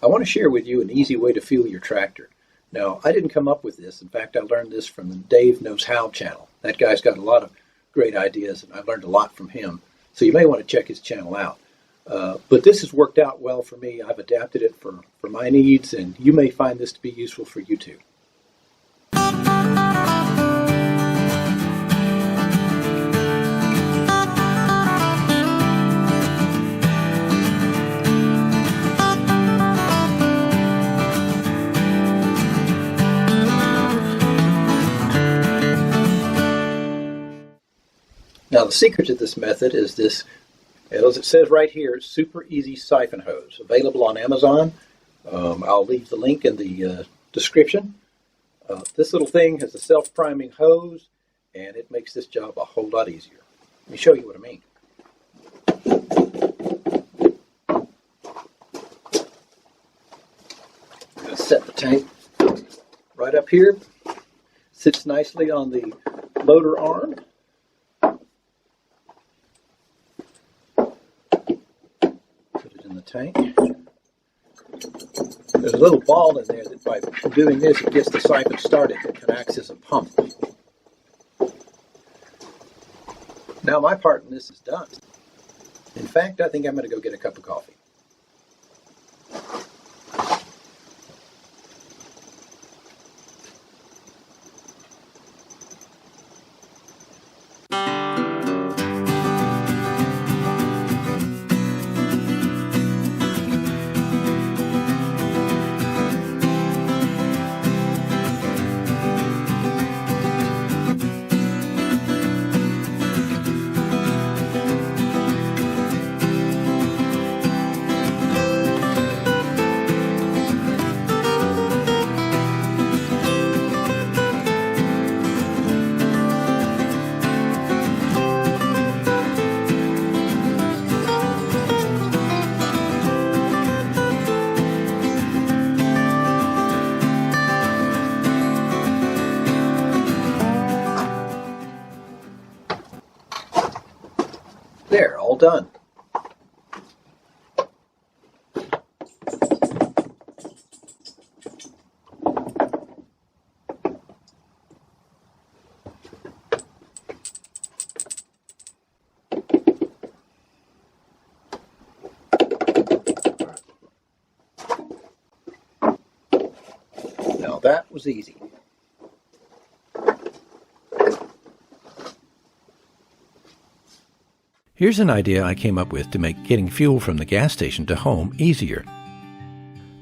I want to share with you an easy way to fuel your tractor. Now, I didn't come up with this. In fact, I learned this from the DaveKnowsHow Channel. That guy's got a lot of great ideas, and I learned a lot from him. So you may want to check his channel out. But this has worked out well for me. I've adapted it for my needs, and you may find this to be useful for you too. Now, the secret to this method is this, as it says right here, super easy siphon hose, available on Amazon. I'll leave the link in the description. This little thing has a self-priming hose, and it makes this job a whole lot easier. Let me show you what I mean. I'm going to set the tank right up here. Sits nicely on the loader arm. Tank. There's a little ball in there that by doing this it gets the siphon started that can act as a pump. Now my part in this is done. In fact, I think I'm going to go get a cup of coffee. There, all done. Now that was easy. Here's an idea I came up with to make getting fuel from the gas station to home easier.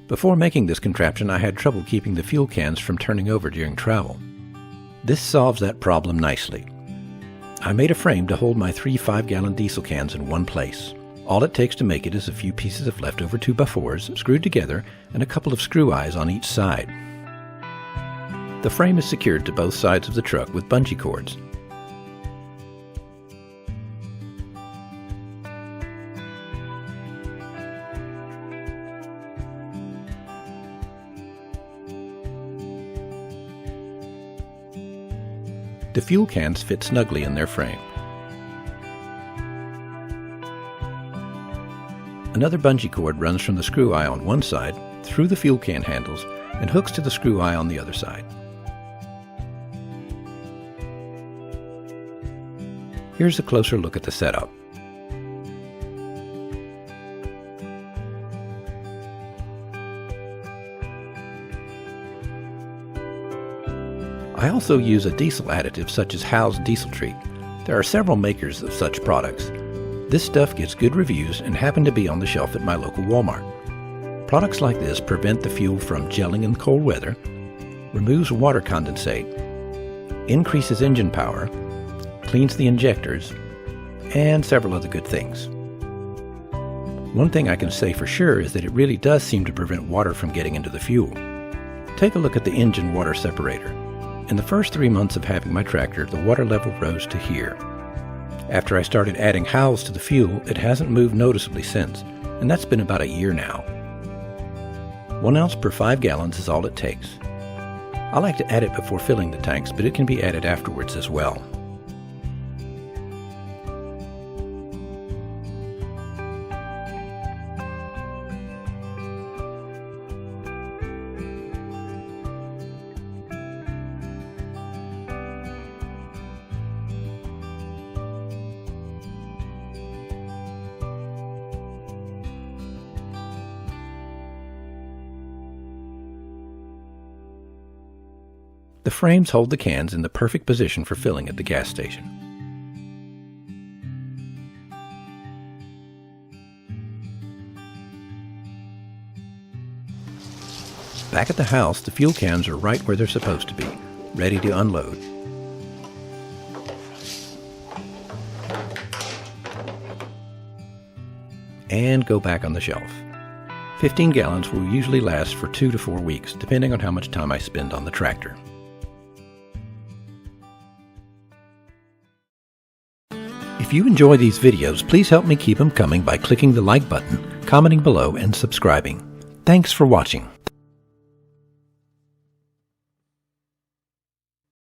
Before making this contraption, I had trouble keeping the fuel cans from turning over during travel. This solves that problem nicely. I made a frame to hold my 3 5-gallon diesel cans in one place. All it takes to make it is a few pieces of leftover 2x4s screwed together and a couple of screw eyes on each side. The frame is secured to both sides of the truck with bungee cords. The fuel cans fit snugly in their frame. Another bungee cord runs from the screw eye on one side through the fuel can handles and hooks to the screw eye on the other side. Here's a closer look at the setup. I also use a diesel additive such as Howe's Diesel Treat. There are several makers of such products. This stuff gets good reviews and happened to be on the shelf at my local Walmart. Products like this prevent the fuel from gelling in cold weather, removes water condensate, increases engine power, cleans the injectors, and several other good things. One thing I can say for sure is that it really does seem to prevent water from getting into the fuel. Take a look at the engine water separator. In the first 3 months of having my tractor, the water level rose to here. After I started adding Howe's to the fuel, it hasn't moved noticeably since, and that's been about a year now. 1 ounce per 5 gallons is all it takes. I like to add it before filling the tanks, but it can be added afterwards as well. The frames hold the cans in the perfect position for filling at the gas station. Back at the house, the fuel cans are right where they're supposed to be, ready to unload. And go back on the shelf. 15 gallons will usually last for 2 to 4 weeks, depending on how much time I spend on the tractor. If you enjoy these videos, please help me keep them coming by clicking the like button, commenting below, and subscribing. Thanks for watching.